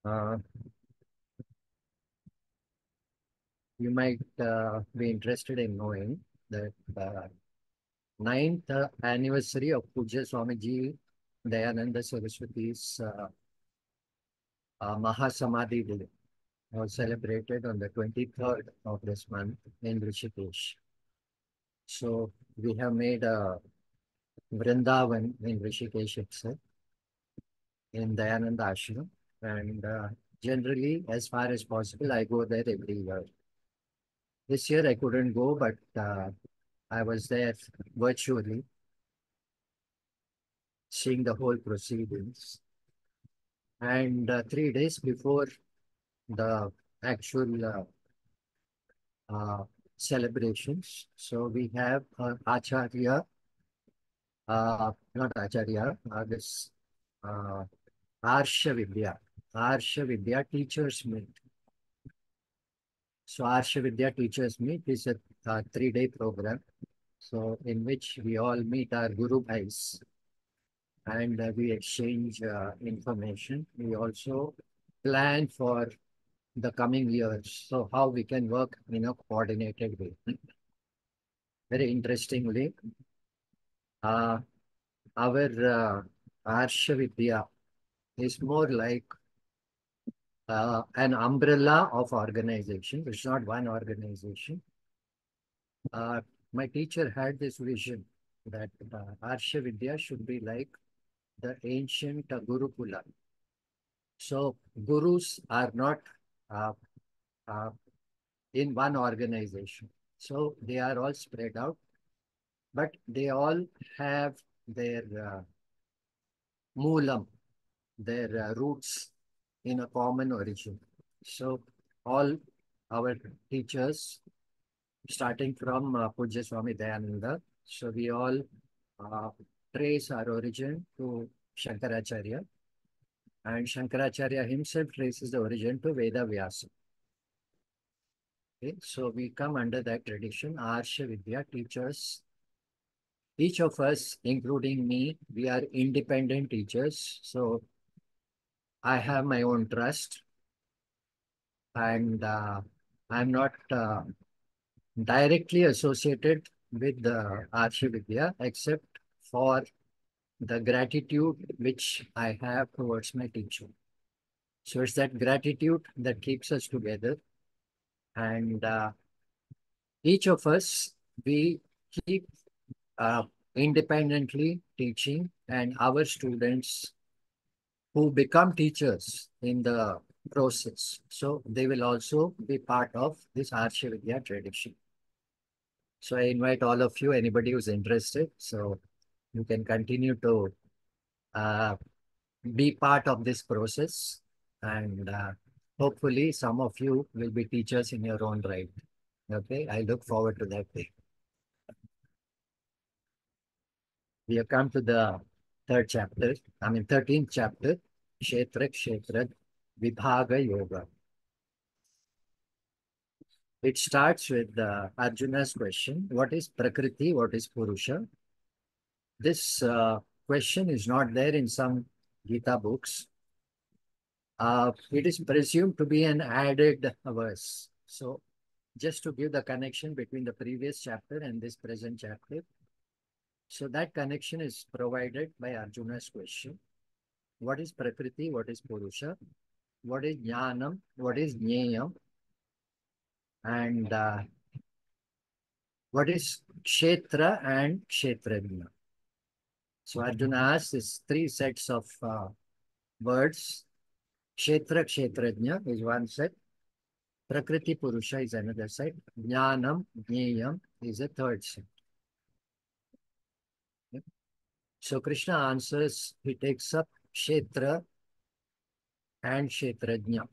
Uh, you might be interested in knowing that ninth anniversary of Puja Swamiji Dayananda Saraswati's Mahasamadhi Day was celebrated on the 23rd of this month in Rishikesh. So we have made a Vrindavan in Rishikesh itself, in Dayananda Ashram. And generally, as far as possible, I go there every year. This year I couldn't go, but I was there virtually, seeing the whole proceedings. And 3 days before the actual uh, celebrations, so we have Acharya, not Acharya, this uh, Arsha Vidya. Arsha Vidya Teachers Meet. So Arsha Vidya Teachers Meet is a 3-day program. So in which we all meet our Guru Bhais and we exchange information. We also plan for the coming years. So how we can work in a coordinated way. Very interestingly, uh, our Arsha Vidya is more like an umbrella of organization. It's not one organization. My teacher had this vision that Arsha Vidya should be like the ancient Gurukula. So gurus are not uh, uh, in one organization. So they are all spread out, but they all have their moolam, their roots in a common origin. So all our teachers, starting from Pujya Swami Dayananda, so we all uh, trace our origin to Shankaracharya, and Shankaracharya himself traces the origin to Veda Vyasa. Okay, so we come under that tradition. Arsha Vidya teachers, each of us, including me, we are independent teachers. So I have my own trust, and I'm not directly associated with the Arsha Vidya except for the gratitude which I have towards my teacher. So it's that gratitude that keeps us together. And each of us, we keep uh, independently teaching, and our students who become teachers in the process. So they will also be part of this Arsha Vidya tradition. So I invite all of you, anybody who's interested, so you can continue to uh, be part of this process, and hopefully some of you will be teachers in your own right. Okay, I look forward to that day. We have come to the 13th chapter, Kshetra Vibhaga Yoga. It starts with Arjuna's question, what is Prakriti, what is Purusha? This question is not there in some Gita books. It is presumed to be an added verse. So just to give the connection between the previous chapter and this present chapter. So that connection is provided by Arjuna's question. What is Prakriti? What is Purusha? What is Jnanam? What is Jneyam? And what is Kshetra and Kshetrajna? So Arjuna asks these three sets of words. Kshetra, Kshetrajna is one set. Prakriti, Purusha is another set. Jnanam, Jneyam is a third set. Okay. So Krishna answers, he takes up Kshetra and Kshetrajna.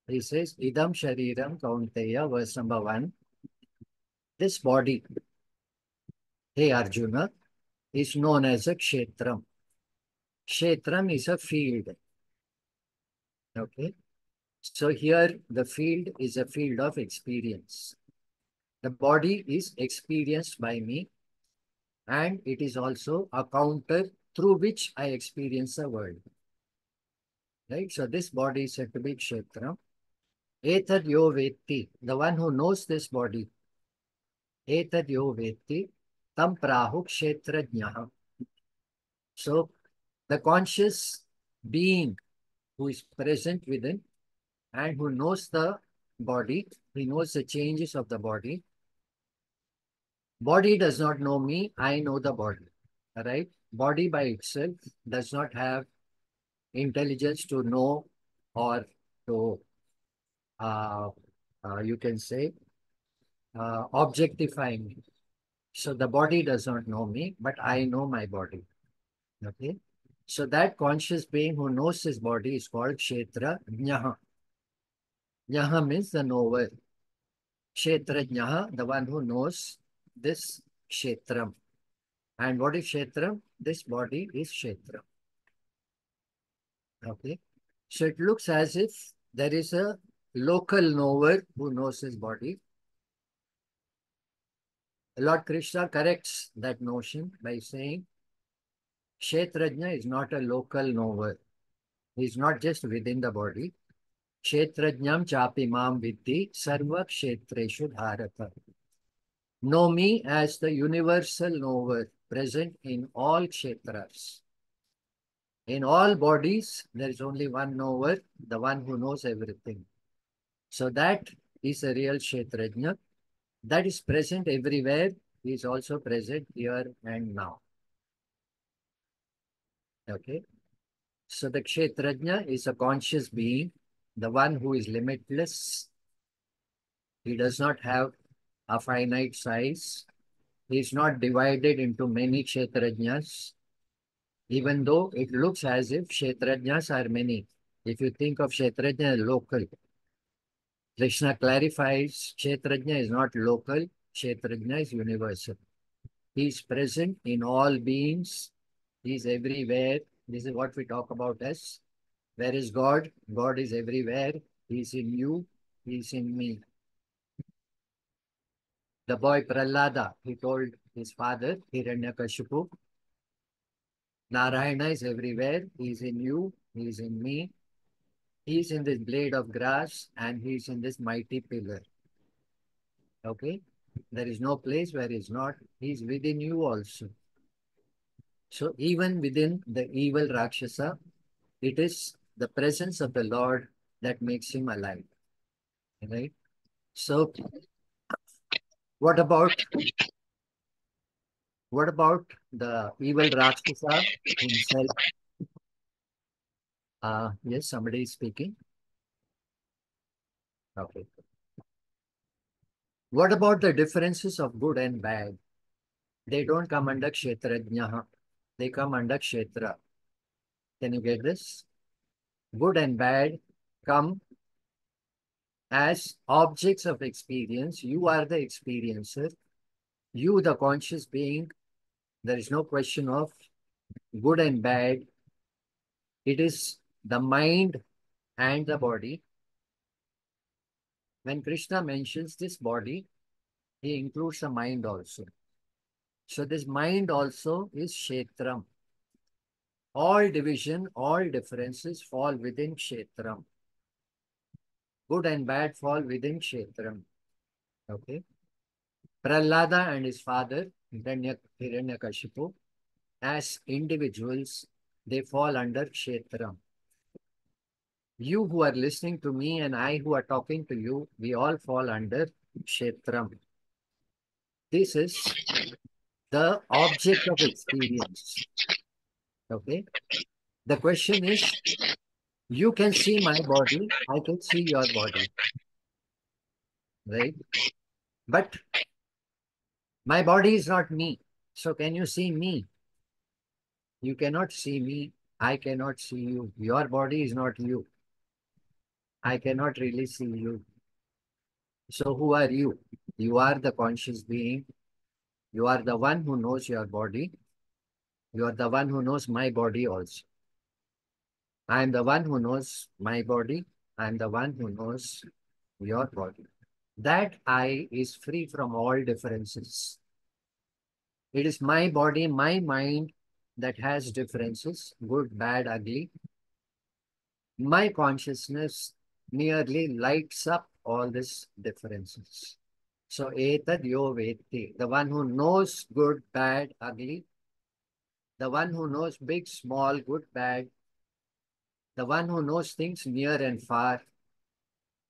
He says, Idam Shariram Kaunteya, verse number 1. This body, hey Arjuna, is known as a Kshetram. Kshetram is a field. Okay. So here the field is a field of experience. The body is experienced by me, and it is also a counter through which I experience the world. right? So this body is said to be Kshetra. Etad yo vetti, the one who knows this body. Etad yo vetti, tam prahu kshetrajnaha. So the conscious being who is present within and who knows the body, he knows the changes of the body. Body does not know me, I know the body. Right? Body by itself does not have intelligence to know or to, uh, you can say, objectify me. So the body does not know me, but I know my body. Okay. So that conscious being who knows his body is called Kshetra Jnaha. Jnaha means the knower. Kshetra Jnaha, the one who knows this Kshetram. And what is Kshetram? This body is Kshetram. Okay. So it looks as if there is a local knower who knows his body. Lord Krishna corrects that notion by saying Kshetrajna is not a local knower. He is not just within the body. Kshetrajnam chapi mam viddhi sarva kshetreshu bharata. Know me as the universal knower present in all kshetras. In all bodies, there is only one knower, the one who knows everything. So that is a real Kshetrajna. That is present everywhere. He is also present here and now. Okay. So the Kshetrajna is a conscious being, the one who is limitless. He does not have a finite size. He is not divided into many Kshetrajnas, even though it looks as if Kshetrajnas are many. If you think of Kshetrajna as local, Krishna clarifies Kshetrajna is not local, Kshetrajna is universal. He is present in all beings. He is everywhere. This is what we talk about as where is God? God is everywhere. He is in you. He is in me. The boy Prahlada, he told his father, Hiranyakashipu, Narayana is everywhere. He is in you. He is in me. He is in this blade of grass and he is in this mighty pillar. Okay? There is no place where he is not. He is within you also. So even within the evil Rakshasa, it is the presence of the Lord that makes him alive. Right? So what about the evil Rakshasa himself? Yes, somebody is speaking. Okay. What about the differences of good and bad? They don't come under Kshetrajnaha. They come under Kshetra. Can you get this? Good and bad come as objects of experience. You are the experiencer. You, the conscious being. There is no question of good and bad. It is the mind and the body. When Krishna mentions this body, he includes the mind also. So this mind also is Kshetram. All division, all differences fall within Kshetram. Good and bad fall within Kshetram. Okay. Prahlada and his father, Hiranyakashipu, as individuals, they fall under Kshetram. You who are listening to me and I who are talking to you, we all fall under Kshetram. This is the object of experience. Okay. The question is, you can see my body, I can see your body, right? But my body is not me. So can you see me? You cannot see me. I cannot see you. Your body is not you. I cannot really see you. So who are you? You are the conscious being. You are the one who knows your body. You are the one who knows my body also. I am the one who knows my body. I am the one who knows your body. That I is free from all differences. It is my body, my mind that has differences, good, bad, ugly. My consciousness merely lights up all these differences. So, etad yo veti, the one who knows good, bad, ugly, the one who knows big, small, good, bad, the one who knows things near and far,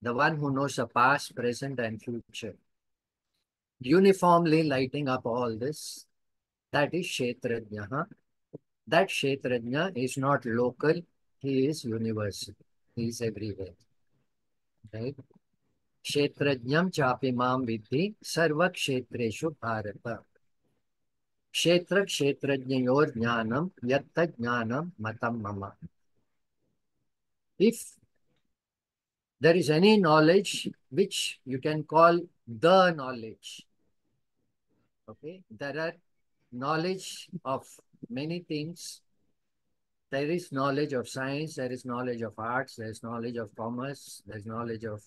the one who knows the past, present, and future, uniformly lighting up all this, that is Kshetrajnaha. That Kshetrajna is not local, he is universal, he is everywhere. Right? Kshetrajnam chapi mam vidhi sarva kshetreshu bharata. Kshetra kshetrajnayor jnanam yatta jnanam matam mama. If there is any knowledge which you can call the knowledge, okay, there are knowledge of many things. There is knowledge of science, there is knowledge of arts, there is knowledge of commerce, there is knowledge of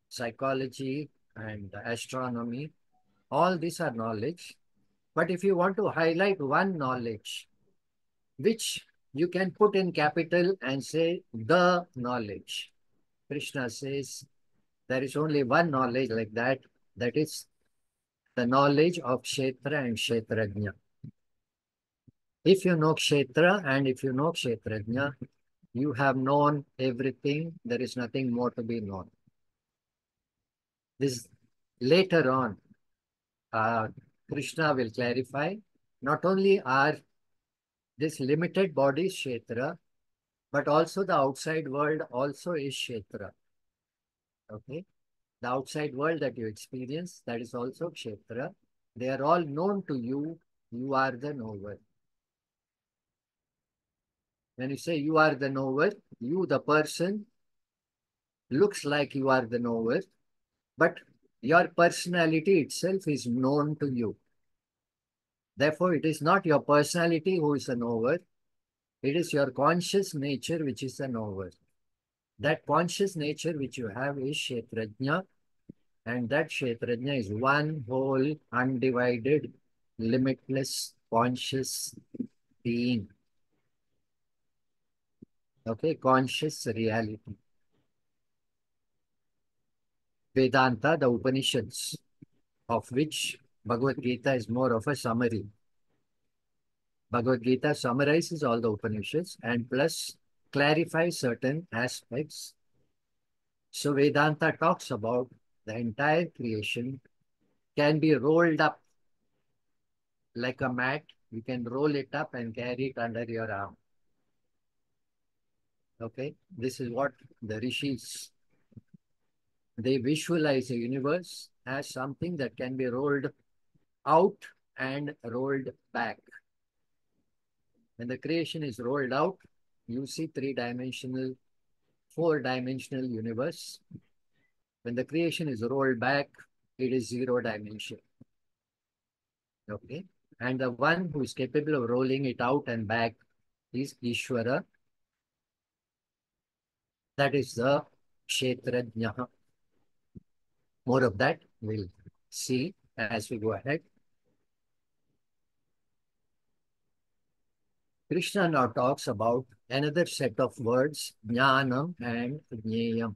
psychology and astronomy. All these are knowledge. But if you want to highlight one knowledge, which you can put in capital and say the knowledge, Krishna says there is only one knowledge like that, that is the knowledge of Kshetra and Kshetrajna. If you know Kshetra and if you know Kshetrajna, you have known everything. There is nothing more to be known. This later on, Krishna will clarify. Not only are this limited body Kshetra, but also the outside world also is Kshetra. Okay, the outside world that you experience, that is also Kshetra. They are all known to you. You are the knower. When you say you are the knower, you, the person, looks like you are the knower, but your personality itself is known to you. Therefore, it is not your personality who is the knower, it is your conscious nature which is the knower. That conscious nature which you have is Kshetrajna, and that Kshetrajna is one whole, undivided, limitless, conscious being. Okay, conscious reality. Vedanta, the Upanishads, of which Bhagavad Gita is more of a summary. Bhagavad Gita summarizes all the Upanishads and plus clarifies certain aspects. So Vedanta talks about the entire creation can be rolled up like a mat. You can roll it up and carry it under your arm. Okay, this is what the rishis, they visualize a universe as something that can be rolled out and rolled back. When the creation is rolled out, you see three-dimensional, four-dimensional universe. When the creation is rolled back, it is zero dimension. Okay. And the one who is capable of rolling it out and back is Ishvara. That is the Kshetrajna. More of that we'll see as we go ahead. Krishna now talks about another set of words, Jnanam and Jneyam.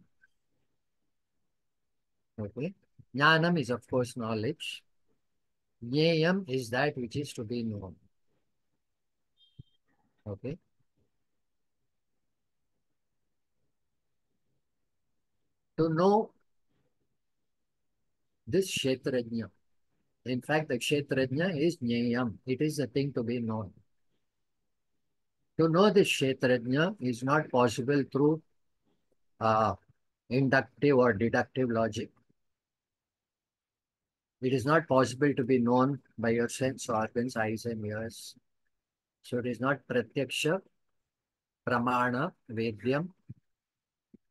Okay. Jnanam is, of course, knowledge. Jneyam is that which is to be known. Okay. To know this Kshetrajna. In fact, the Kshetrajna is Jneyam. It is a thing to be known. To know this Kshetrajna is not possible through uh, inductive or deductive logic. It is not possible to be known by your sense organs, eyes and ears. So it is not pratyaksha, pramana, vedyam.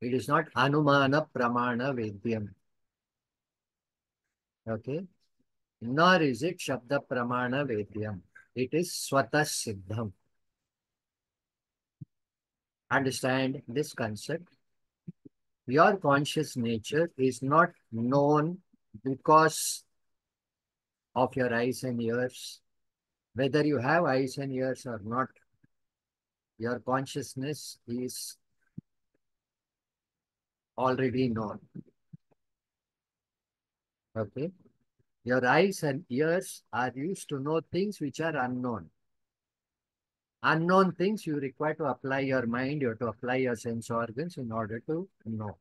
It is not anumana, pramana, vedyam. Okay. Nor is it shabda, pramana, vedyam. It is swata siddham. Understand this concept. Your conscious nature is not known because of your eyes and ears. Whether you have eyes and ears or not, your consciousness is already known. Okay. Your eyes and ears are used to know things which are unknown. Unknown things you require to apply your mind, you have to apply your sense organs in order to know.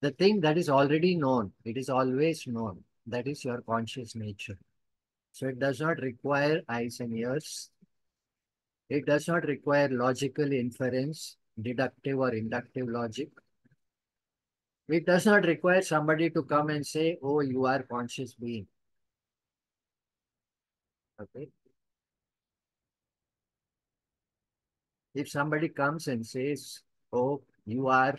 The thing that is already known, it is always known. That is your conscious nature. So it does not require eyes and ears. It does not require logical inference, deductive or inductive logic. It does not require somebody to come and say, oh, you are conscious being. Okay. If somebody comes and says, oh, you are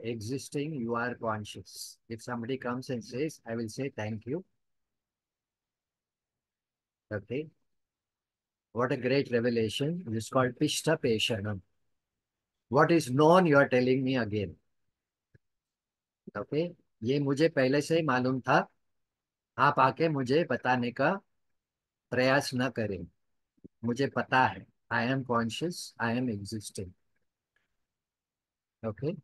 existing, you are conscious. If somebody comes and says, I will say thank you. Okay. What a great revelation. It is called Pishta Peshanam. What is known, you are telling me again. Okay. ये मुझे पहले से ही मालूम था. आप आके मुझे बताने का प्रयास न करें. मुझे पता है. I am conscious. I am existing. Okay.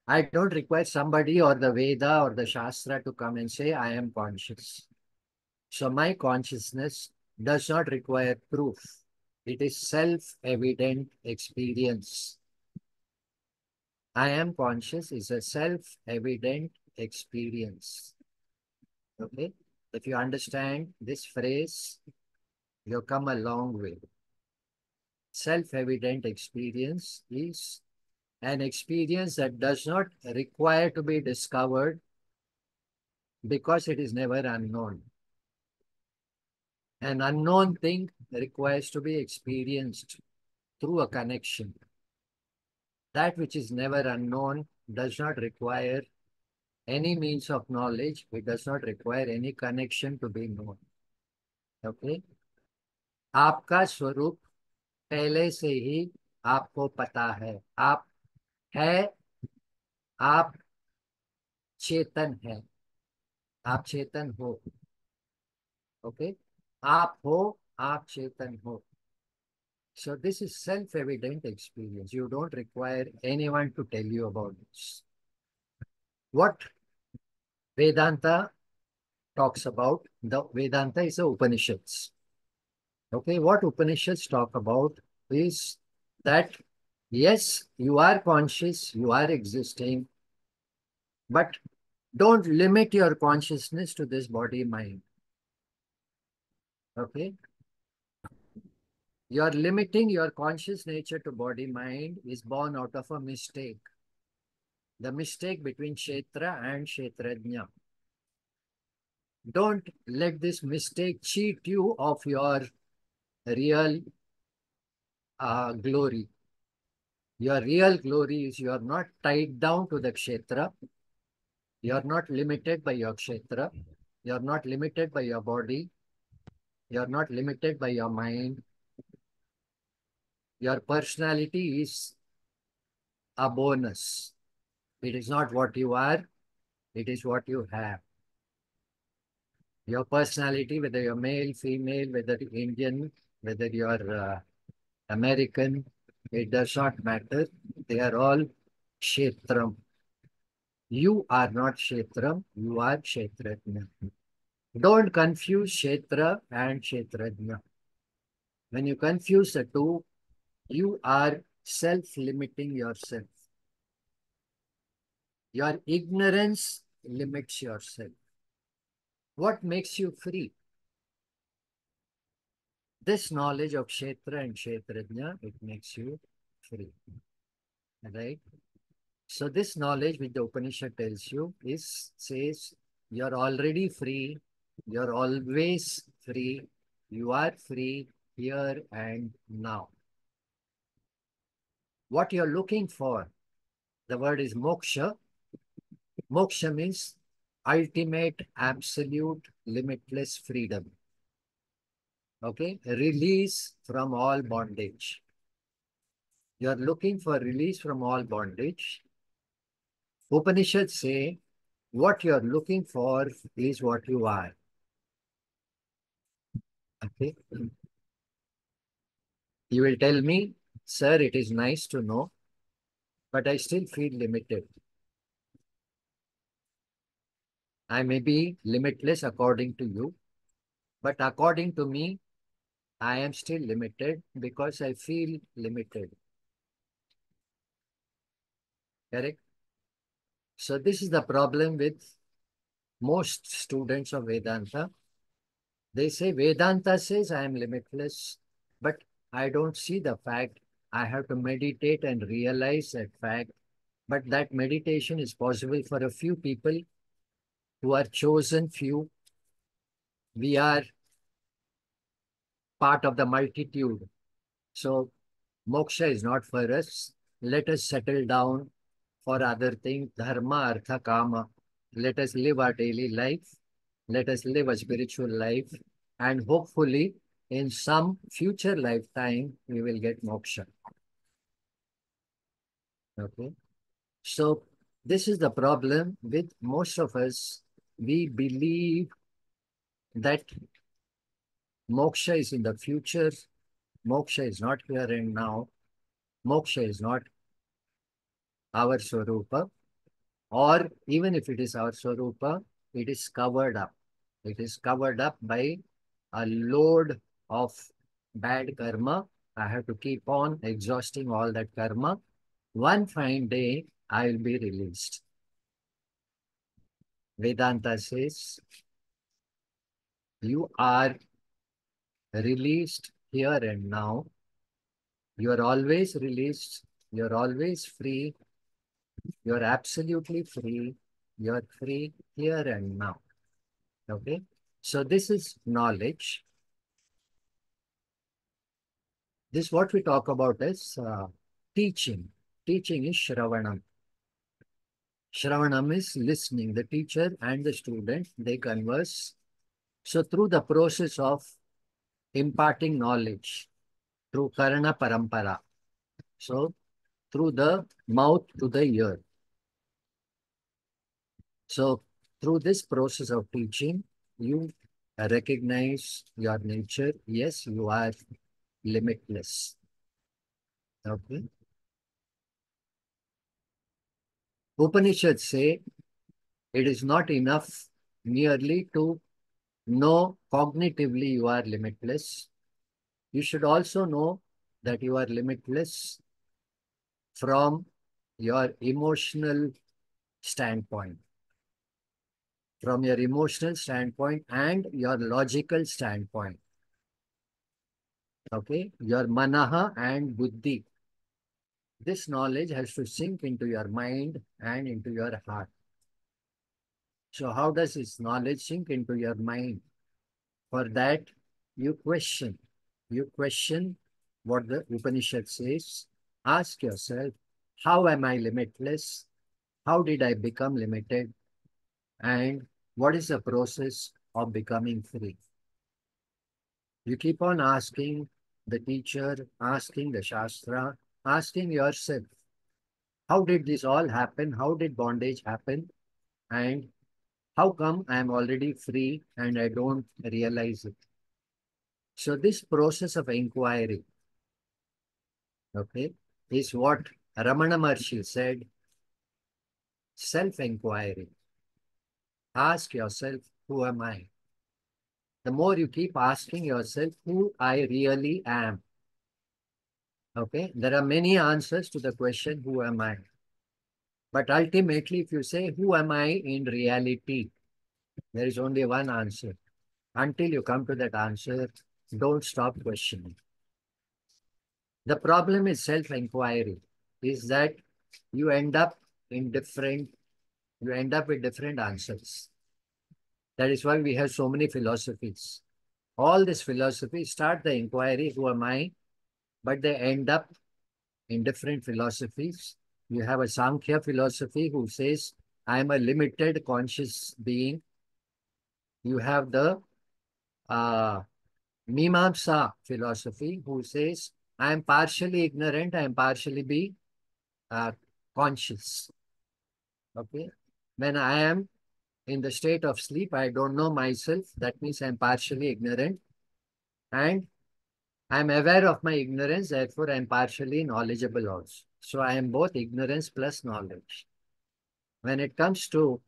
I don't require somebody or the Veda or the Shastra to come and say I am conscious. So my consciousness does not require proof. It is self-evident experience. I am conscious is a self-evident experience. Okay? If you understand this phrase, you've come a long way. Self-evident experience is an experience that does not require to be discovered because it is never unknown. An unknown thing requires to be experienced through a connection. That which is never unknown does not require any means of knowledge. It does not require any connection to be known. Okay? आपका स्वरूप पहले से ही आपको पता है. आप है, आप चेतन है. आप चेतन हो. Okay? आप हो, आप चेतन हो. So this is self-evident experience. You don't require anyone to tell you about this. What Vedanta talks about, the Vedanta is the Upanishads. Okay, what Upanishads talk about is that, yes, you are conscious, you are existing, but don't limit your consciousness to this body-mind. Okay? Your limiting your conscious nature to body-mind is born out of a mistake. The mistake between Kshetra and Kshetrajna. Don't let this mistake cheat you of your real glory. Your real glory is you are not tied down to the Kshetra. You are not limited by your Kshetra. You are not limited by your body. You are not limited by your mind. Your personality is a bonus. It is not what you are. It is what you have. Your personality, whether you're male, female, whether Indian, whether you're American, it does not matter. They are all Kshetram. You are not Kshetram, you are Kshetrajna. Don't confuse Kshetra and Kshetrajna. When you confuse the two, you are self-limiting yourself. Your ignorance limits yourself. What makes you free? This knowledge of Kshetra and Kshetrajna, it makes you free. Right? So this knowledge which the Upanishad tells you says you're already free, you're always free, you are free here and now. What you're looking for, the word is moksha. Moksha means ultimate, absolute, limitless freedom. Okay, release from all bondage. You're looking for release from all bondage. Upanishads say what you're looking for is what you are. Okay. You will tell me Sir, it is nice to know, but I still feel limited. I may be limitless according to you, but according to me, I am still limited because I feel limited. Correct? So this is the problem with most students of Vedanta. They say Vedanta says I am limitless, but I don't see the fact. I have to meditate and realize that fact. But that meditation is possible for a few people who are chosen few. We are part of the multitude. So moksha is not for us. Let us settle down for other things, dharma, artha, kama. Let us live our daily life. Let us live a spiritual life. And hopefully, in some future lifetime, we will get moksha. Okay. So, this is the problem with most of us. We believe that moksha is in the future. Moksha is not here and now. Moksha is not our Swarupa. Or even if it is our Swarupa, it is covered up. It is covered up by a load of bad karma. I have to keep on exhausting all that karma. One fine day, I will be released. Vedanta says, you are released here and now. You are always released. You are always free. You are absolutely free. You are free here and now. Okay. So this is knowledge. This what we talk about is teaching. Teaching is Shravanam. Shravanam is listening. The teacher and the student, they converse. So through the process of imparting knowledge, through Karana Parampara, so through the mouth to the ear. So through this process of teaching, you recognize your nature. Yes, you are limitless. Okay. Upanishads say it is not enough merely to know cognitively you are limitless. You should also know that you are limitless from your emotional standpoint, from your emotional standpoint and your logical standpoint. Okay, your manaha and buddhi. This knowledge has to sink into your mind and into your heart. So how does this knowledge sink into your mind? For that, you question. You question what the Upanishad says. Ask yourself, how am I limitless? How did I become limited? And what is the process of becoming free? You keep on asking the teacher, asking the Shastra, asking yourself, how did this all happen? How did bondage happen? And how come I am already free and I don't realize it? So this process of inquiry, okay, is what Ramana Maharshi said, self-inquiry. Ask yourself, who am I? The more you keep asking yourself who I really am, okay, there are many answers to the question, who am I? But ultimately, if you say, who am I in reality? There is only one answer. Until you come to that answer, don't stop questioning. The problem is self-inquiry, is that you end up in different, you end up with different answers. That is why we have so many philosophies. All these philosophies start the inquiry, who am I? But they end up in different philosophies. You have a Sankhya philosophy who says, I am a limited conscious being. You have the Mimamsa philosophy who says, I am partially ignorant, I am partially be uh, conscious. Okay. When I am in the state of sleep, I don't know myself. That means I am partially ignorant. And I am aware of my ignorance, therefore I am partially knowledgeable also. So I am both ignorance plus knowledge. When it comes to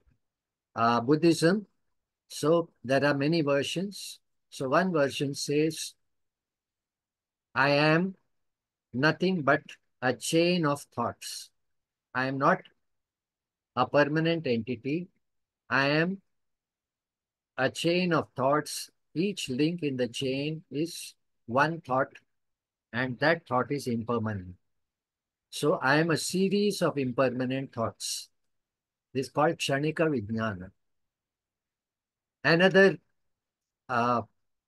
Buddhism, so there are many versions. So one version says, I am nothing but a chain of thoughts. I am not a permanent entity. I am a chain of thoughts. Each link in the chain is one thought, and that thought is impermanent. So I am a series of impermanent thoughts. This is called Kshanika Vijnana. Another uh,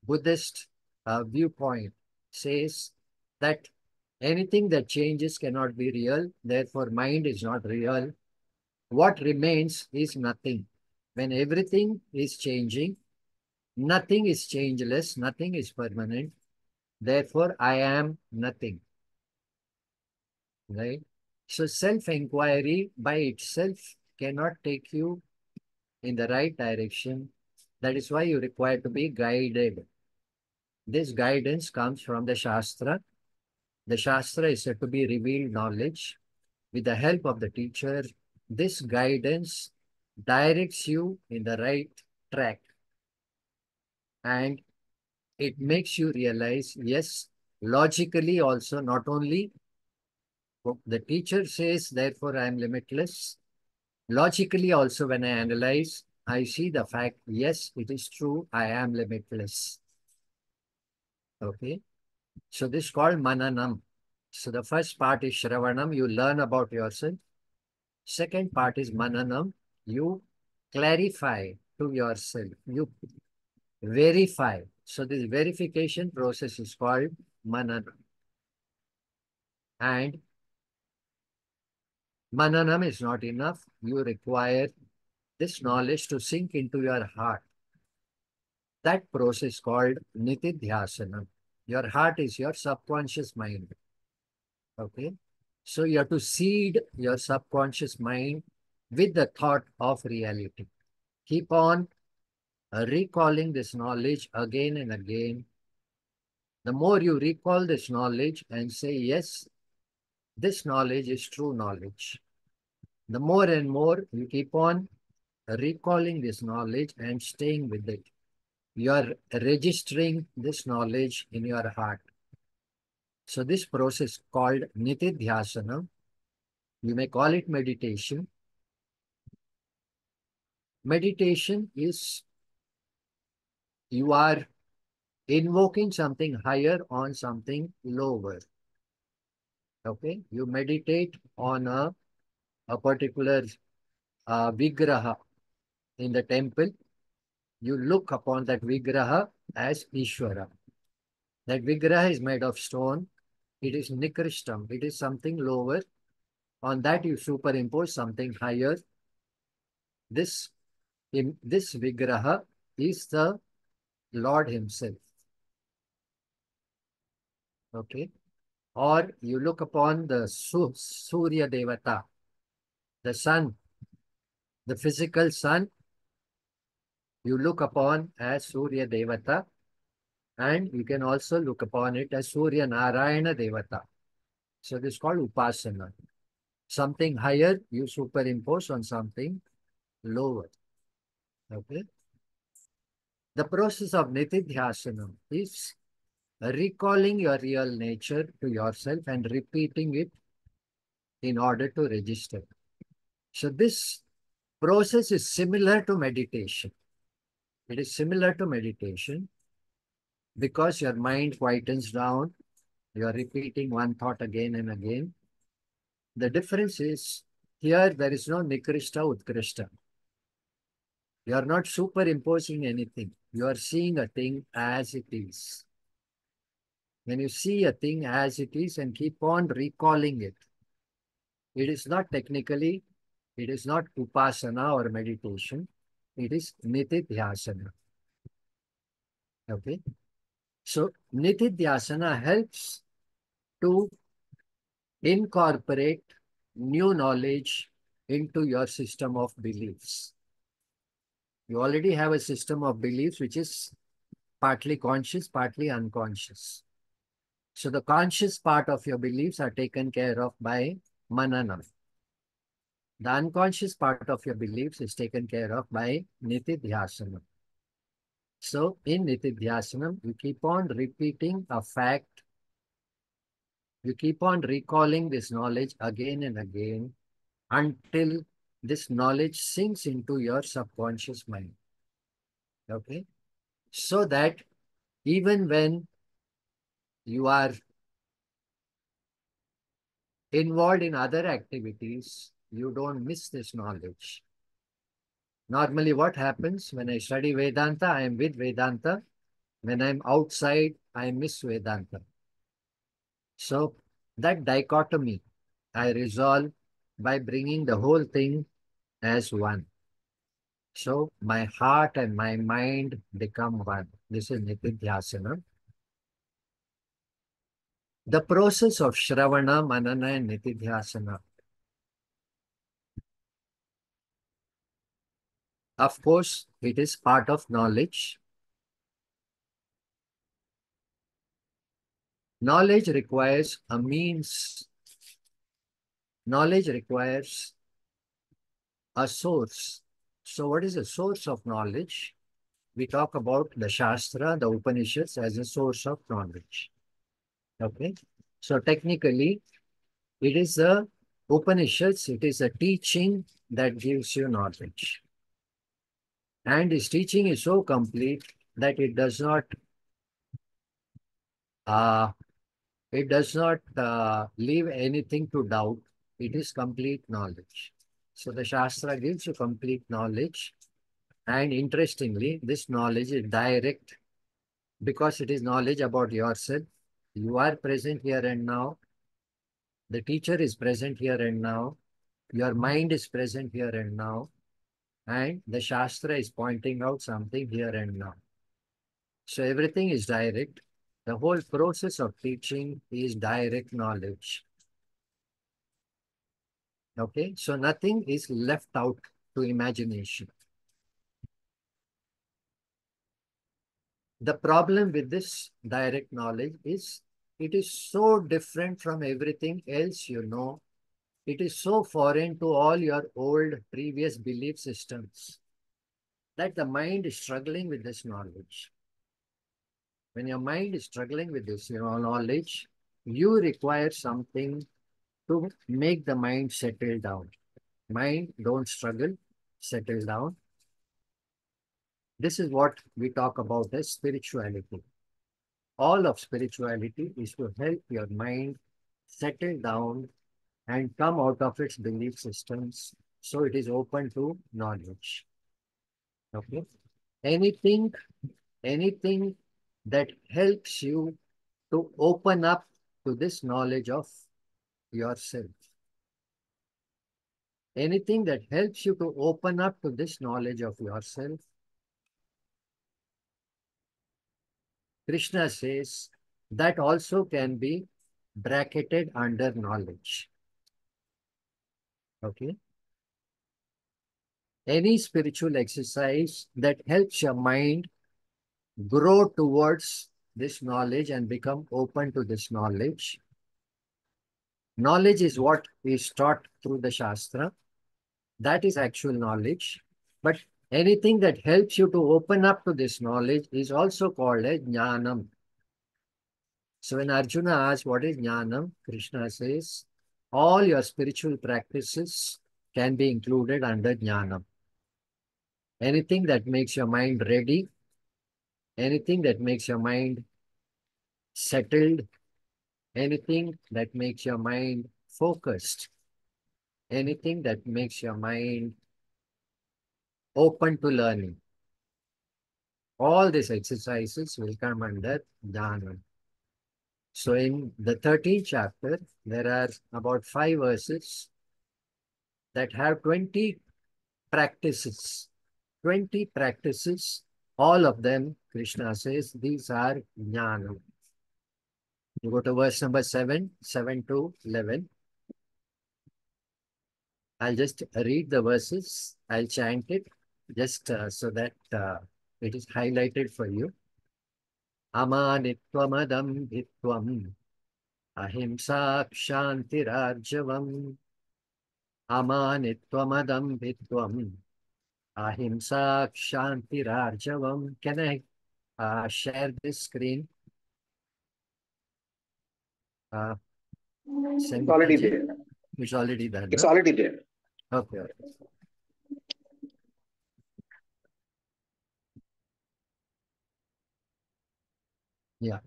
Buddhist viewpoint says that anything that changes cannot be real, therefore mind is not real. What remains is nothing. When everything is changing, nothing is changeless, nothing is permanent. Therefore, I am nothing. Right? So self-inquiry by itself cannot take you in the right direction. That is why you require to be guided. This guidance comes from the Shastra. The Shastra is said to be revealed knowledge. With the help of the teacher, this guidance directs you in the right track, and it makes you realize, yes, logically also, not only the teacher says, therefore I am limitless. Logically also, when I analyze, I see the fact, yes, it is true, I am limitless. Okay. So this is called mananam. So the first part is Shravanam, you learn about yourself. Second part is Mananam, you clarify to yourself, you verify. So this verification process is called Mananam. And Mananam is not enough. You require this knowledge to sink into your heart. That process called Nitidhyasana. Your heart is your subconscious mind. Okay. So you have to seed your subconscious mind with the thought of reality. Keep on recalling this knowledge again and again. The more you recall this knowledge and say, yes, this knowledge is true knowledge. The more and more you keep on recalling this knowledge and staying with it. You are registering this knowledge in your heart. So this process called Nitidhyasana, you may call it meditation. Meditation is you are invoking something higher on something lower. Okay, you meditate on a particular vigraha in the temple. You look upon that vigraha as Ishvara. That vigraha is made of stone. It is Nikrishtam. It is something lower. On that you superimpose something higher. This, this vigraha is the Lord himself. Okay. Or you look upon the Surya Devata, the sun, the physical sun, you look upon as Surya Devata, and you can also look upon it as Surya Narayana Devata. So this is called Upasana. Something higher you superimpose on something lower. Okay. The process of Nitidhyasana is recalling your real nature to yourself and repeating it in order to register. So this process is similar to meditation. It is similar to meditation because your mind quietens down. You are repeating one thought again and again. The difference is here there is no Nikrishta Utkrishta. You are not superimposing anything. You are seeing a thing as it is. When you see a thing as it is and keep on recalling it, it is not technically, it is not upasana or meditation. It is nitidhyasana. Okay. So nitidhyasana helps to incorporate new knowledge into your system of beliefs. You already have a system of beliefs which is partly conscious, partly unconscious. So the conscious part of your beliefs are taken care of by manana. The unconscious part of your beliefs is taken care of by nitidhyasana. So in nitidhyasana, you keep on repeating a fact. You keep on recalling this knowledge again and again until this knowledge sinks into your subconscious mind. Okay. So that even when you are involved in other activities, you don't miss this knowledge. Normally, what happens when I study Vedanta, I am with Vedanta. When I'm outside, I miss Vedanta. So that dichotomy I resolve by bringing the whole thing as one. So my heart and my mind become one. This is Nitidhyasana. The process of Shravana, Manana, and Nitidhyasana. Of course, it is part of knowledge. Knowledge requires a means. Knowledge requires a source. So what is the source of knowledge? We talk about the Shastra, the Upanishads as a source of knowledge. Okay. So technically, it is the Upanishads, it is a teaching that gives you knowledge. And this teaching is so complete that uh, it does not leave anything to doubt. It is complete knowledge. So the Shastra gives you complete knowledge. And interestingly, this knowledge is direct because it is knowledge about yourself. You are present here and now. The teacher is present here and now. Your mind is present here and now. And the Shastra is pointing out something here and now. So everything is direct. The whole process of teaching is direct knowledge. Okay, so nothing is left out to imagination. The problem with this direct knowledge is it is so different from everything else you know. It is so foreign to all your old previous belief systems that the mind is struggling with this knowledge. When your mind is struggling with this knowledge, you require something to make the mind settle down. Mind, don't struggle, settle down. This is what we talk about as spirituality. All of spirituality is to help your mind settle down and come out of its belief systems so it is open to knowledge. Okay. Anything, anything that helps you to open up to this knowledge of yourself. Anything that helps you to open up to this knowledge of yourself. Krishna says that also can be bracketed under knowledge. Okay. Any spiritual exercise that helps your mind grow towards this knowledge and become open to this knowledge. Knowledge is what is taught through the Shastra. That is actual knowledge. But anything that helps you to open up to this knowledge is also called as jnanam. So when Arjuna asks what is jnanam, Krishna says all your spiritual practices can be included under jnanam. Anything that makes your mind ready, anything that makes your mind settled, anything that makes your mind focused, anything that makes your mind open to learning. All these exercises will come under jnana. So in the 13th chapter, there are about 5 verses that have 20 practices. 20 practices, all of them, Krishna says, these are jnana. You go to verse number 7, 7 to 11. I'll just read the verses. I'll chant it just so that it is highlighted for you. Amanitvamadam hitvam Ahimsa kshantirarjavam. Amanitvamadambhitvam. Ahimsa kshantirarjavam. Can I share this screen? Uh, It's Sangita already ji, there. it's already done, It's huh? already there. Okay, okay. Yeah.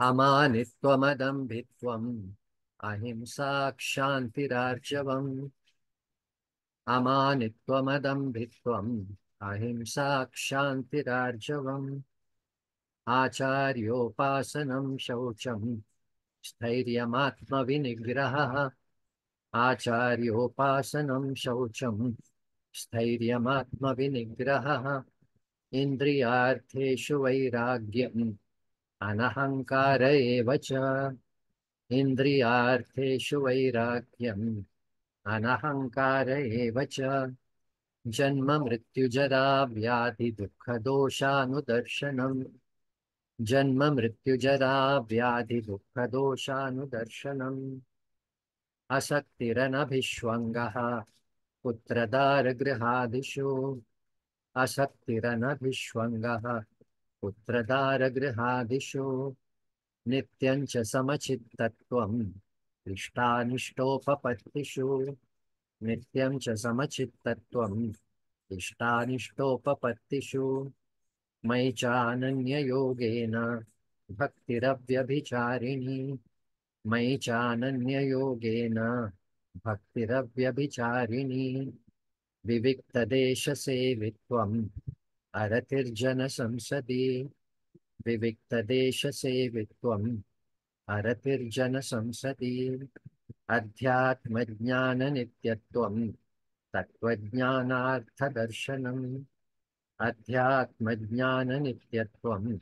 Amanitvamadambhitvam. Ahimsa kshantirarjavam. Amanitvamadambhitvam. Ahimsa kshantirarjavam. Acharyopasanam shaucham. Sthairyamatmavinigrahah. Acharyopasanam shaucham. Sthairyamatmavinigrahah. Indriyartheshu vairagyam. Anahankara eva cha. Indriyartheshu vairagyam. Anahankara eva cha. Janma mrityujara vyadhi dukkha doshanudarshanam. Janma mrityujara vyadhi dukkha doshanudarshanam. Asaktiranabhishwangaha putradara grihadishu. Asaktiranabhishwangaha putradara grihadishu. Nityancha samachittatvam ishtaništopapattishu. Nityam cha samachittatvam ishtaništopapattishu. Mai chananya yogena bhaktiravyabhicharini. Mai chananya yogena bhaktiravyabhicharini. Viviktadesha sevitvam aratirjana samsadi. Viviktadesha sevitvam aratirjana samsadi. Adhyatmajnana nityatvam तत्त्वज्ञानार्थदर्शनम्. अध्यात्मज्ञाननित्यत्वम्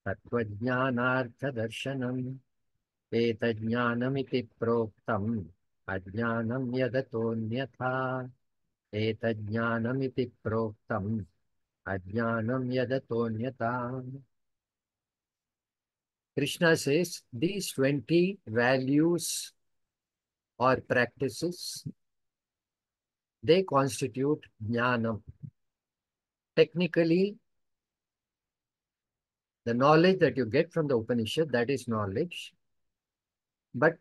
तत्त्वज्ञानार्थदर्शनम्. एतज्ज्ञानमिति प्रोक्तम् अज्ञानं यदतोऽन्यथा. एतज्ज्ञानमिति प्रोक्तम् अज्ञानं यदतोऽन्यथा. Krishna says these 20 values or practices, they constitute jnanam. Technically, the knowledge that you get from the Upanishad, that is knowledge. But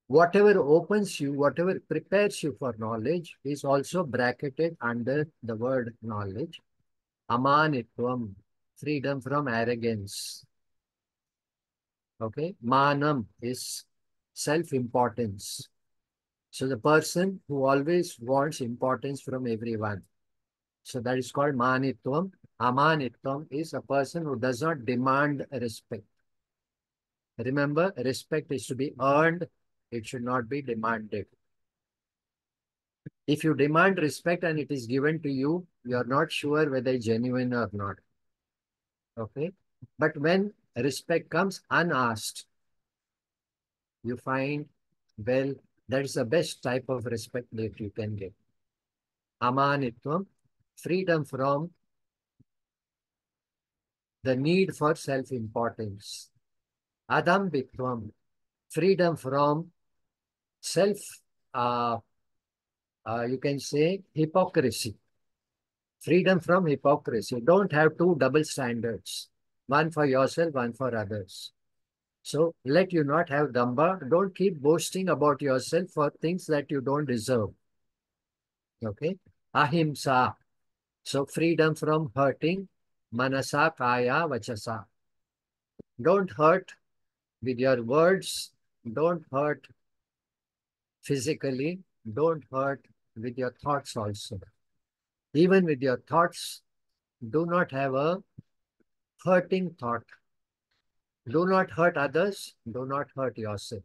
whatever opens you, whatever prepares you for knowledge is also bracketed under the word knowledge. Amanitvam, freedom from arrogance. Okay. Manam is self-importance. So the person who always wants importance from everyone. So that is called manitvam. Amanitvam is a person who does not demand respect. Remember, respect is to be earned. It should not be demanded. If you demand respect and it is given to you, you are not sure whether it's genuine or not. Okay. But when respect comes unasked, you find, well, that is the best type of respect that you can get. Amanitvam, freedom from the need for self-importance. Adambitvam, freedom from self, uh, you can say hypocrisy. Freedom from hypocrisy. Don't have two double standards, one for yourself, one for others. So let you not have damba. Don't keep boasting about yourself for things that you don't deserve. Okay. Ahimsa. So freedom from hurting. Manasa, kaya, vachasa. Don't hurt with your words. Don't hurt physically. Don't hurt with your thoughts also. Even with your thoughts, do not have a hurting thought. Do not hurt others. Do not hurt yourself.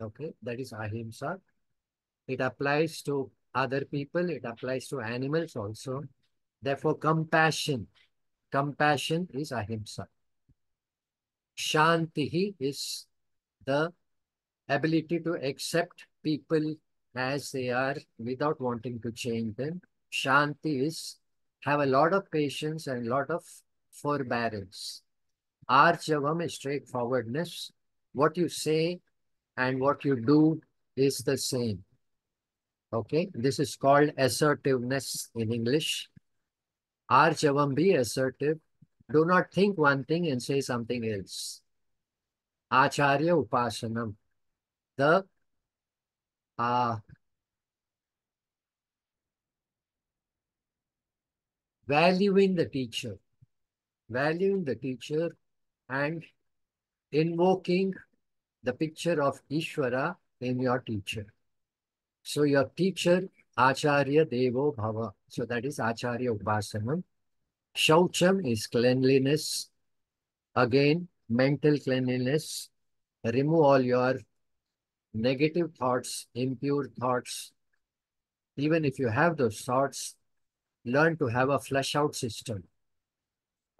Okay, that is ahimsa. It applies to other people. It applies to animals also. Therefore, compassion. Compassion is ahimsa. Shantihi is the ability to accept people as they are without wanting to change them. Shanti is have a lot of patience and a lot of forbearance. Arjavam is straightforwardness. What you say and what you do is the same. Okay, this is called assertiveness in English. Arjavam, be assertive. Do not think one thing and say something else. Acharya Upasanam. The uh, valuing the teacher, valuing the teacher and invoking the picture of Ishvara in your teacher. So your teacher, Acharya Devo Bhava. So that is Acharya Upasanam. Shaucham is cleanliness. Again, mental cleanliness. Remove all your negative thoughts, impure thoughts. Even if you have those thoughts, learn to have a flush out system.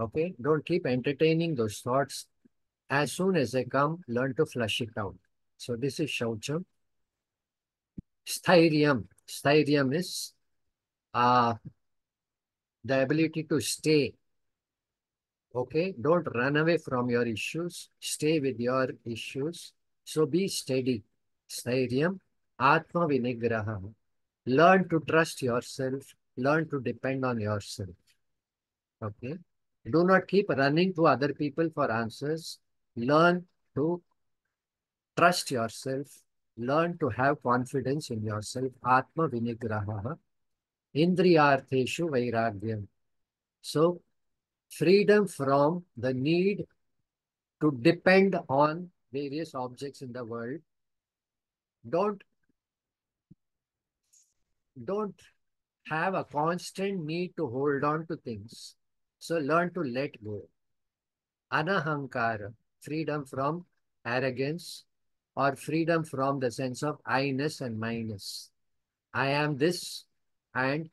Okay? Don't keep entertaining those thoughts. As soon as they come, learn to flush it out. So this is Shaucham. Sthairiam. Sthairiam is the ability to stay. Okay? Don't run away from your issues. Stay with your issues. So be steady. Sthairiam. Atma Vinigraha. Learn to trust yourself. Learn to depend on yourself. Okay? Do not keep running to other people for answers. Learn to trust yourself. Learn to have confidence in yourself. Atma Vinigraha. Indriyartheshu Vairagyam. So, freedom from the need to depend on various objects in the world. Don't, don't have a constant need to hold on to things. So, learn to let go. Anahankara, freedom from arrogance or freedom from the sense of I-ness and minus. I am this and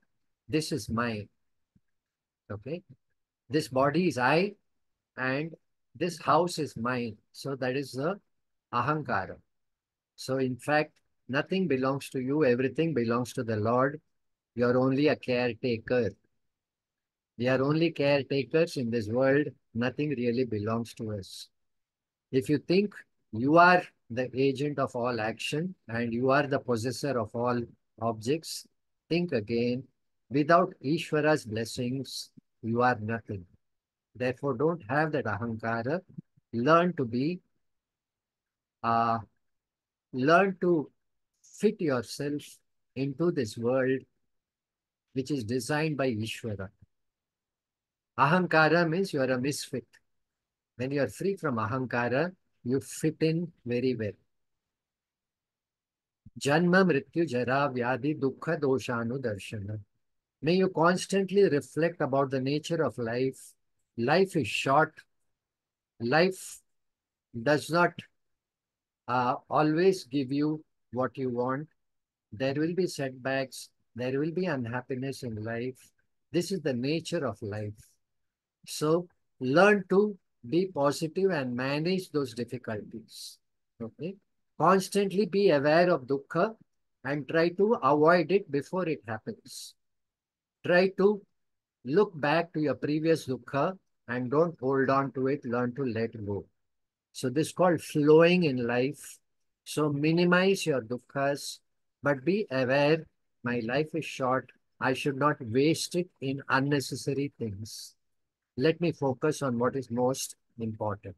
this is mine. Okay. This body is I and this house is mine. So that is the ahankara. So in fact, nothing belongs to you. Everything belongs to the Lord. You're only a caretaker. We are only caretakers in this world. Nothing really belongs to us. If you think you are the agent of all action and you are the possessor of all objects, think again. Without Ishvara's blessings, you are nothing. Therefore, don't have that ahankara. Learn to be, uh, learn to fit yourself into this world which is designed by Ishvara. Ahankara means you are a misfit. When you are free from ahankara, you fit in very well. Janma, Mrityu, Jara, Vyadhi, Dukkha, Doshanu, Darshana. May you constantly reflect about the nature of life. Life is short. Life does not always give you what you want. There will be setbacks. There will be unhappiness in life. This is the nature of life. So learn to be positive and manage those difficulties. Okay. Constantly be aware of dukkha and try to avoid it before it happens. Try to look back to your previous dukkha and don't hold on to it. Learn to let go. So this is called flowing in life. So minimize your dukkhas, but be aware my life is short. I should not waste it in unnecessary things. Let me focus on what is most important.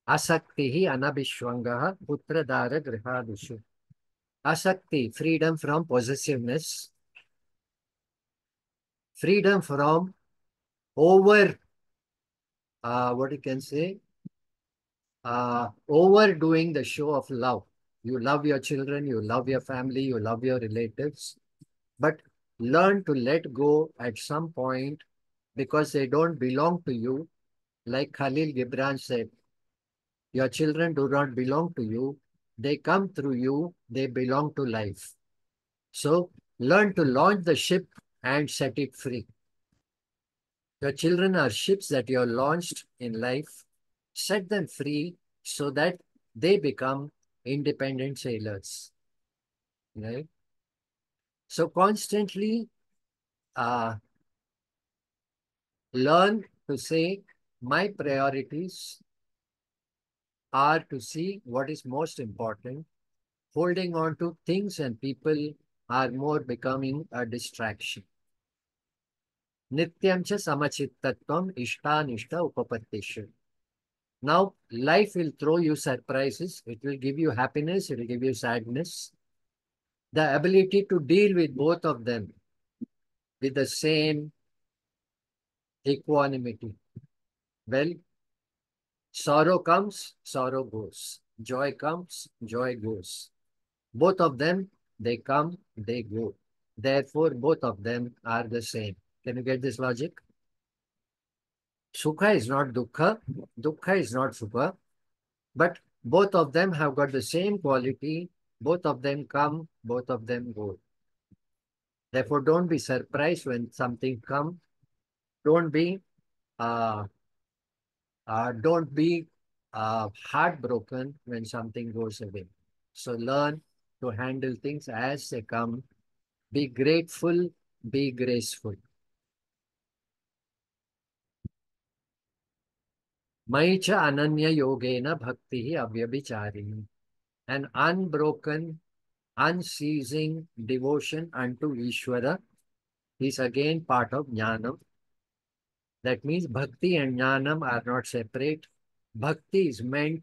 Asaktihi anabhishwangaha putradara grihadushu. Asakti, freedom from possessiveness, freedom from over, what you can say, overdoing the show of love. You love your children, you love your family, you love your relatives, but learn to let go at some point because they don't belong to you. Like Khalil Gibran said, your children do not belong to you. They come through you. They belong to life. So learn to launch the ship and set it free. Your children are ships that you have launched in life. Set them free so that they become independent sailors. Right? So constantly Learn to say, my priorities are to see what is most important. Holding on to things and people are more becoming a distraction. Nityam cha samachittatvam ishtanishta upapattishu. Now, life will throw you surprises. It will give you happiness. It will give you sadness. The ability to deal with both of them with the same equanimity. Well, sorrow comes, sorrow goes. Joy comes, joy goes. Both of them, they come, they go. Therefore, both of them are the same. Can you get this logic? Sukha is not dukkha, dukkha is not sukha, but both of them have got the same quality. Both of them come, both of them go. Therefore, don't be surprised when something comes. Don't be uh, don't be heartbroken when something goes away. So learn to handle things as they come. Be grateful, be graceful. Maicha ananya yogena bhakti avyabhicharini. An unbroken, unceasing devotion unto Ishvara is again part of jnanam. That means bhakti and jnanam are not separate. Bhakti is meant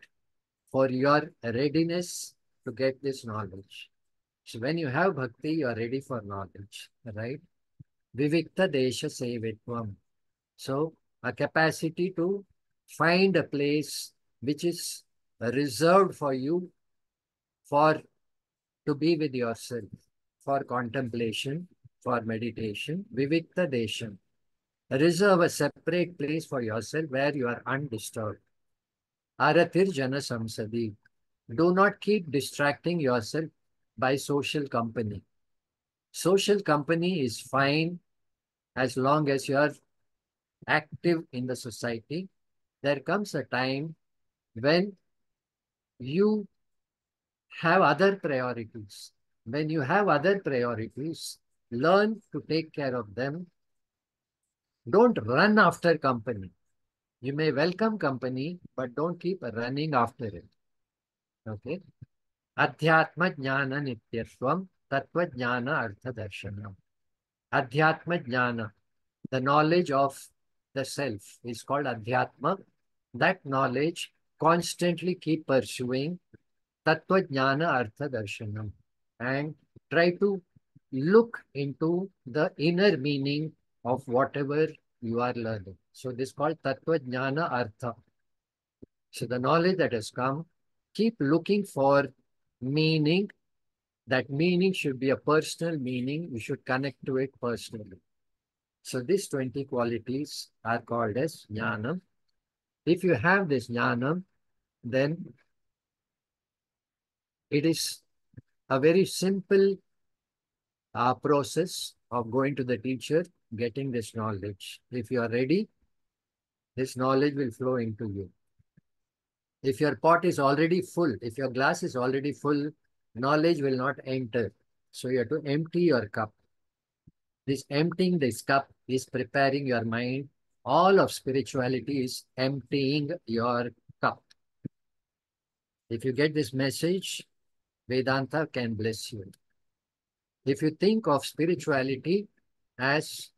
for your readiness to get this knowledge. So when you have bhakti, you are ready for knowledge, right? Vivikta desha sevitvam. So a capacity to find a place which is reserved for you for to be with yourself, for contemplation, for meditation. Vivikta desha. Reserve a separate place for yourself where you are undisturbed. Aratir jana samsadi. Do not keep distracting yourself by social company. Social company is fine as long as you are active in the society. There comes a time when you have other priorities. When you have other priorities, learn to take care of them. Don't run after company. You may welcome company, but don't keep running after it. Okay. Adhyatma jnana nityatvam tattva jnana artha darshanam. Adhyatma jnana, the knowledge of the self is called adhyatma. That knowledge constantly keep pursuing tattva jnana artha darshanam and try to look into the inner meaning of whatever you are learning. So this is called tattva jnana artha. So the knowledge that has come, keep looking for meaning. That meaning should be a personal meaning. You should connect to it personally. So these 20 qualities are called as jnanam. If you have this jnanam, then it is a very simple process of going to the teacher, getting this knowledge. If you are ready, this knowledge will flow into you. If your pot is already full, if your glass is already full, knowledge will not enter. So you have to empty your cup. This emptying this cup is preparing your mind. All of spirituality is emptying your cup. If you get this message, Vedanta can bless you. If you think of spirituality as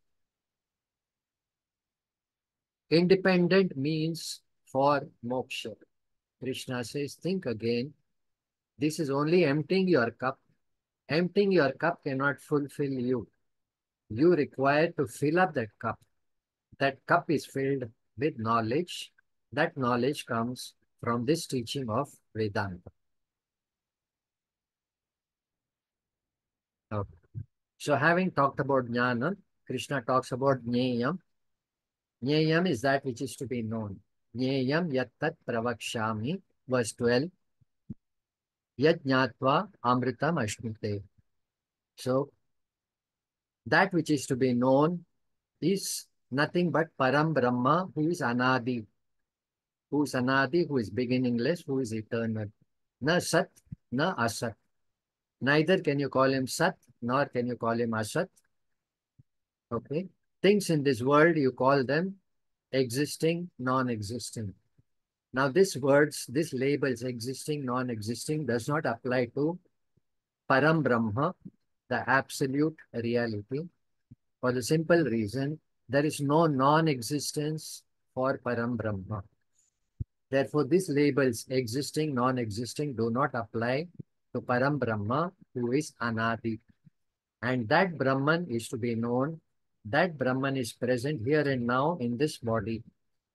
independent means for moksha, Krishna says, think again. This is only emptying your cup. Emptying your cup cannot fulfill you. You require to fill up that cup. That cup is filled with knowledge. That knowledge comes from this teaching of Vedanta. Okay. So having talked about jnana, Krishna talks about jneyam. Jneyam is that which is to be known. Jneyam yattat pravakshami, verse 12. Yat jnatva amritam ashnute. So that which is to be known is nothing but Param Brahma, who is Anadi. Who is Anadi, who is beginningless, who is eternal. Na Sat, na Asat. Neither can you call him Sat, nor can you call him Asat. Okay. Things in this world, you call them existing, non-existing. Now, these labels, existing, non-existing, does not apply to Param Brahma, the absolute reality, for the simple reason there is no non-existence for Param Brahma. Therefore, these labels, existing, non-existing, do not apply to Param Brahma, who is Anadi. And that Brahman is to be known. That Brahman is present here and now in this body.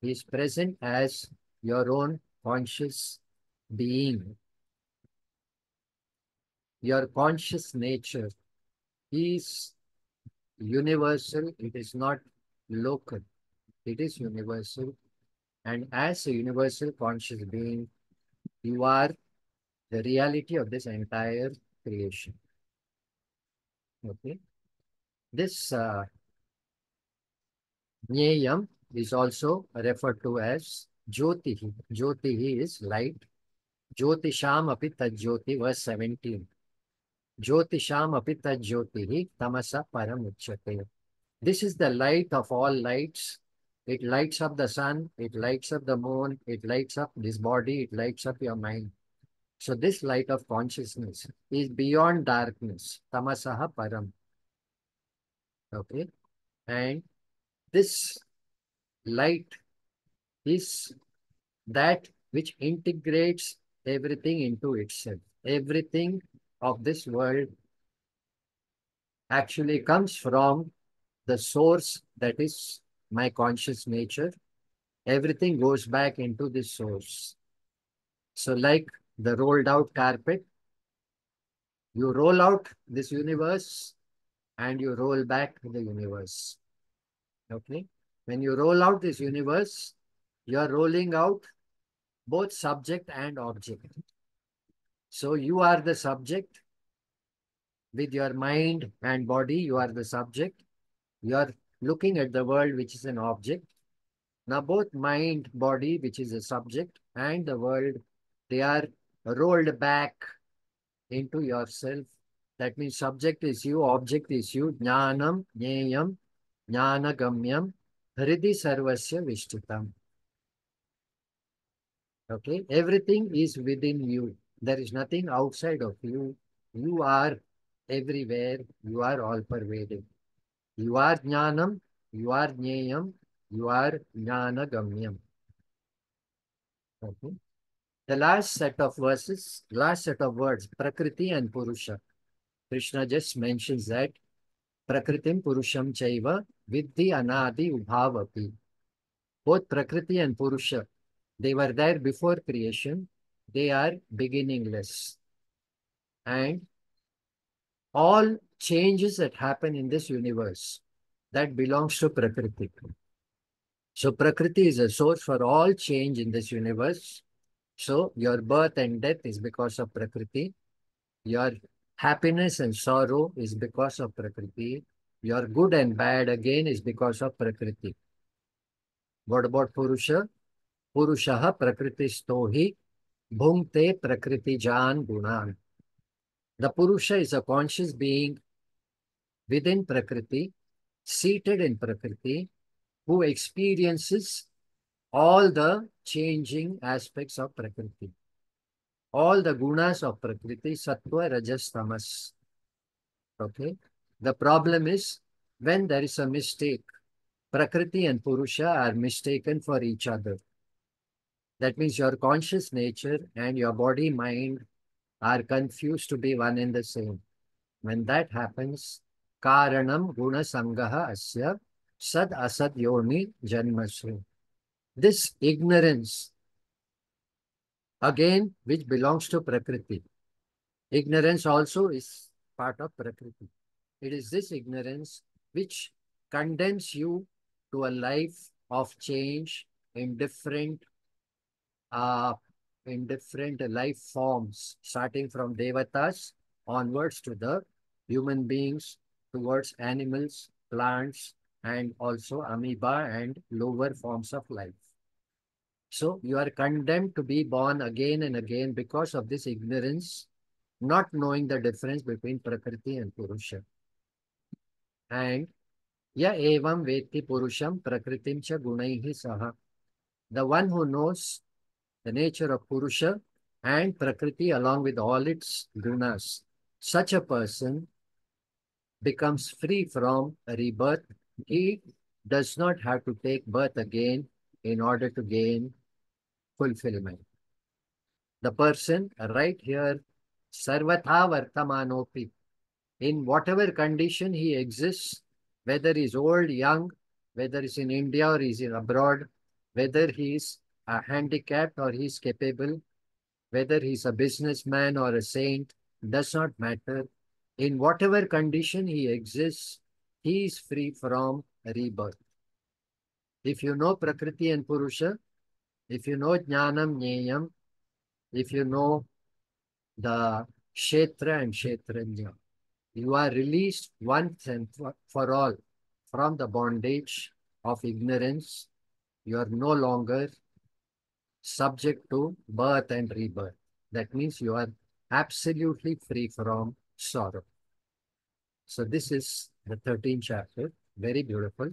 He is present as your own conscious being, your conscious nature. He is universal. It is not local. It is universal. And as a universal conscious being, you are the reality of this entire creation. Okay. This Jneyam is also referred to as Jyotihi. Jyotihi is light. Jyotisham api tajyoti, verse 17. Jyotisham api tajyotihi tamasa paramuchyate. This is the light of all lights. It lights up the sun, it lights up the moon, it lights up this body, it lights up your mind. So this light of consciousness is beyond darkness. Tamasaha param. Okay. And this light is that which integrates everything into itself. Everything of this world actually comes from the source that is my conscious nature. Everything goes back into this source. So like the rolled out carpet, you roll out this universe and you roll back the universe. Okay. When you roll out this universe, you are rolling out both subject and object. So you are the subject with your mind and body, you are the subject. You are looking at the world, which is an object. Now, both mind, body, which is a subject, and the world, they are rolled back into yourself. That means subject is you, object is you. Jnanam, jneyam, jnanagamyam, hridi sarvasya vishtitam. Okay, everything is within you. There is nothing outside of you. You are everywhere. You are all pervading. You are jnanam, you are jneyam, you are jnanagamyam. Okay. The last set of verses, last set of words, Prakriti and Purusha. Krishna just mentions that Prakritim Purusham Chaiva Vidhi Anadi Ubhavapi. Both Prakriti and Purusha, they were there before creation. They are beginningless. And all changes that happen in this universe, that belongs to Prakriti. So Prakriti is a source for all change in this universe. So your birth and death is because of Prakriti. Your happiness and sorrow is because of Prakriti. Your good and bad again is because of Prakriti. What about Purusha? Purushaha Prakritistohi Bhungte Prakriti Jan Gunan. The Purusha is a conscious being within Prakriti, seated in Prakriti, who experiences all the changing aspects of Prakriti. All the gunas of Prakriti, Sattva, Rajas, Tamas. Okay. The problem is when there is a mistake, Prakriti and Purusha are mistaken for each other. That means your conscious nature and your body, mind are confused to be one and the same. When that happens, Karanam Guna Sangaha Asya Sad Asad Yoni Janmasu. This ignorance, again, which belongs to Prakriti. Ignorance also is part of Prakriti. It is this ignorance which condemns you to a life of change in different uh, life forms, starting from devatas onwards to the human beings, towards animals, plants, and also amoeba and lower forms of life. So you are condemned to be born again and again because of this ignorance, not knowing the difference between Prakriti and Purusha. And Ya evam veti purusham prakritim cha gunaihi saha. The one who knows the nature of Purusha and Prakriti along with all its gunas. Such a person becomes free from rebirth. He does not have to take birth again in order to gain fulfillment. The person right here, Sarvatha Vartamanopi, in whatever condition he exists, whether he's old, young, whether he's in India or he's in abroad, whether he's handicapped or he's capable, whether he's a businessman or a saint, does not matter. In whatever condition he exists, he is free from rebirth. If you know Prakriti and Purusha, if you know Jnanam Jneyam, if you know the Kshetra and Kshetranya, you are released once and for all from the bondage of ignorance. You are no longer subject to birth and rebirth. That means you are absolutely free from sorrow. So this is the 13th chapter. Very beautiful.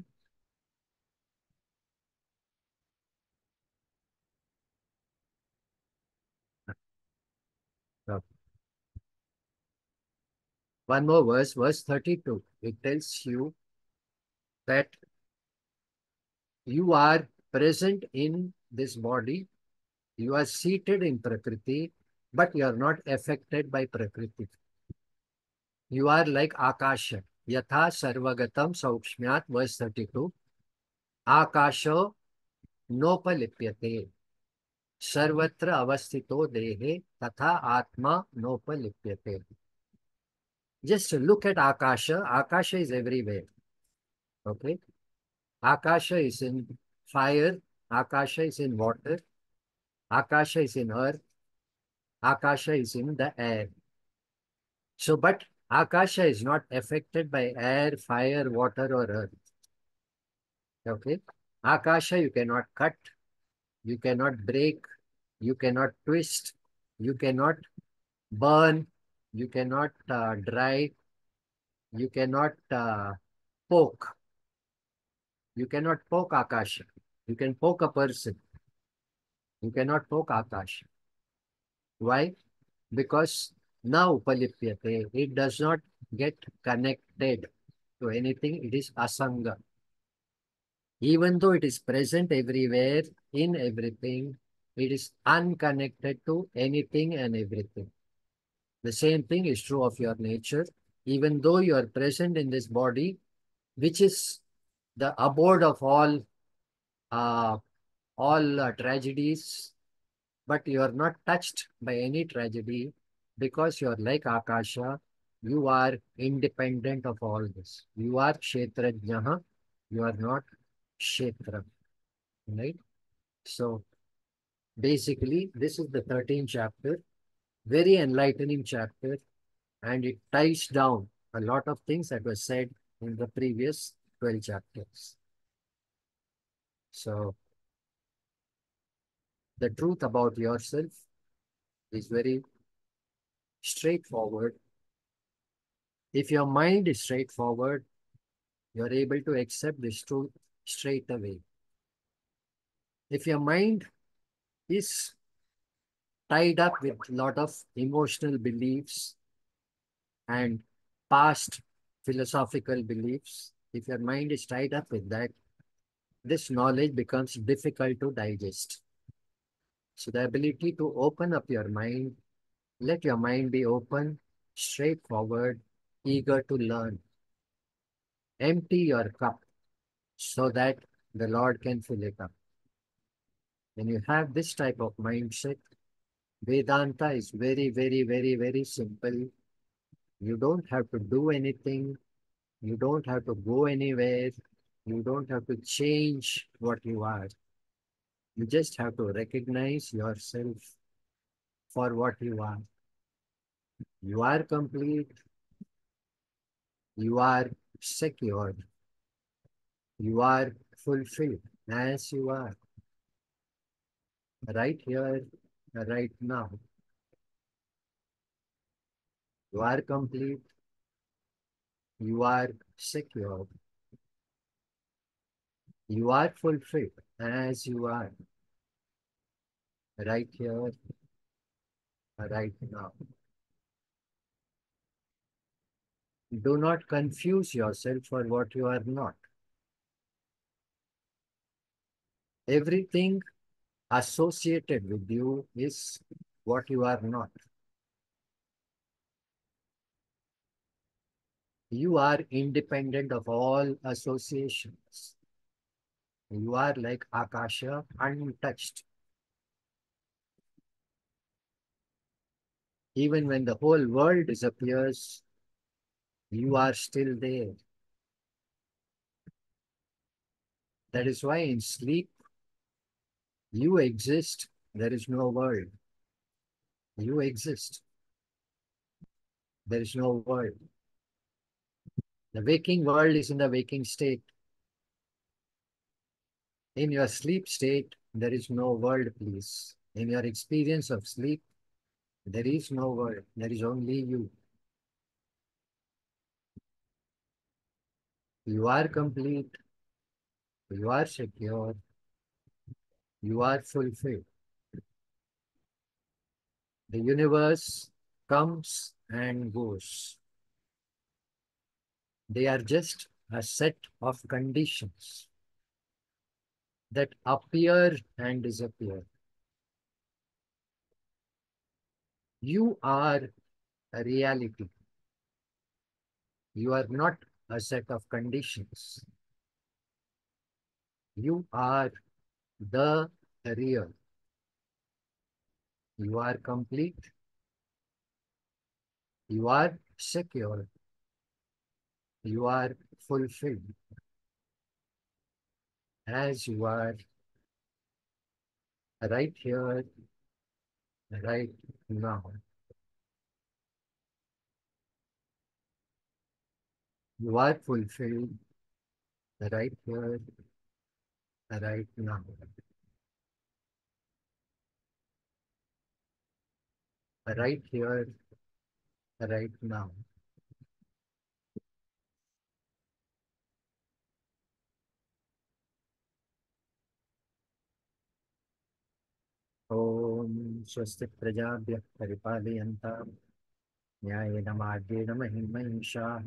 Now, one more verse, verse 32. It tells you that you are present in this body. You are seated in Prakriti, but you are not affected by Prakriti. You are like Akasha. Yatha sarvagatam saukshmyat, verse 32. Akasha nopalipyate. सर्वत्र अवस्थितो देहे तथा आत्मा नोपलिप्यते. Just look at Akasha. Akasha is everywhere. Okay. Akasha is in fire. Akasha is in water. Akasha is in earth. Akasha is in the air. So, but Akasha is not affected by air, fire, water, or earth. Okay. Akasha you cannot cut. You cannot break. You cannot twist. You cannot burn. You cannot dry. You cannot poke. You cannot poke Akasha. You can poke a person. You cannot poke Akasha. Why? Because now Upalipyate, it does not get connected to anything. It is Asanga. Even though it is present everywhere, in everything, it is unconnected to anything and everything. The same thing is true of your nature. Even though you are present in this body, which is the abode of uh, all tragedies, but you are not touched by any tragedy because you are like Akasha. You are independent of all this. You are Kshetrajnaha. You are not Kshetra. Right? So basically, this is the 13th chapter. Very enlightening chapter. And it ties down a lot of things that were said in the previous 12 chapters. So the truth about yourself is very straightforward. If your mind is straightforward, you're able to accept this truth straight away. If your mind is tied up with a lot of emotional beliefs and past philosophical beliefs, if your mind is tied up with that, this knowledge becomes difficult to digest. So the ability to open up your mind, let your mind be open, straightforward, eager to learn. Empty your cup so that the Lord can fill it up. When you have this type of mindset, Vedanta is very, very, very, very simple. You don't have to do anything. You don't have to go anywhere. You don't have to change what you are. You just have to recognize yourself for what you are. You are complete. You are secure. You are fulfilled as you are. Right here, right now. You are complete. You are secure. You are fulfilled as you are, right here, right now. Do not confuse yourself for what you are not. Everything associated with you is what you are not. You are independent of all associations. You are like Akasha, untouched. Even when the whole world disappears, you are still there. That is why in sleep, you exist. There is no world. You exist. There is no world. The waking world is in the waking state. In your sleep state, there is no world, please. In your experience of sleep, there is no world. There is only you. You are complete. You are secure. You are fulfilled. The universe comes and goes. They are just a set of conditions that appear and disappear. You are a reality. You are not a set of conditions. You are the real. You are complete. You are secure. You are fulfilled as you are right here, right now. You are fulfilled right here, right now. Right here, right now. Om Swasti Prajabhya Paripalyantam Nyayena Margena Mahimmahisha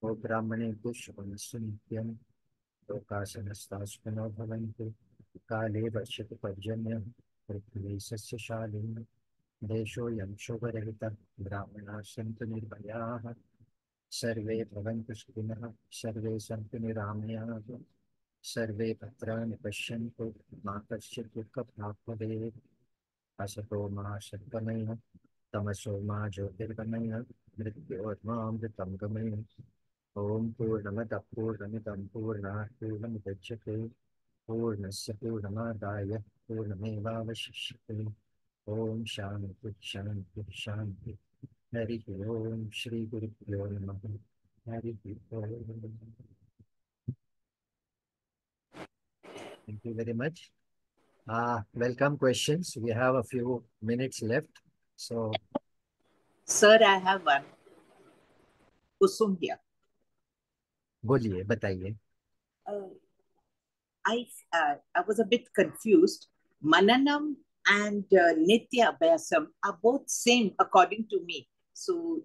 O Brahmane Shubhamasunyam Lokasanastasvino Bhavantu Kale Vashatu Parjanya Prithvi Sasya Shalini Desho Yam Shubharahita Brahmana Santu Nirbhayaha Sarve Bhavantu Sukhinaha Sarve Santu Niramayah Sarve Bhadrani Pashyantu Ma Kasyat Dukkha Bhavadev Asato Ma Satgamaya Tamaso Ma Jyotirgamaya Mrityorma Gamaya Om Purnamada Purnamidam Purnat Purnamidachyate Purnasya Purnamadaya Purnamevavashishyate Om Shanti Shanti Shanti Hari Om Shri Guru Pyo Namaha Hari Om. Thank you very much. Welcome questions. We have a few minutes left. So, Sir, I have one. Kusum here. बोलिए बताइए. Uh, I was a bit confused. Mananam and Nitya Abhyasam are both same according to me. So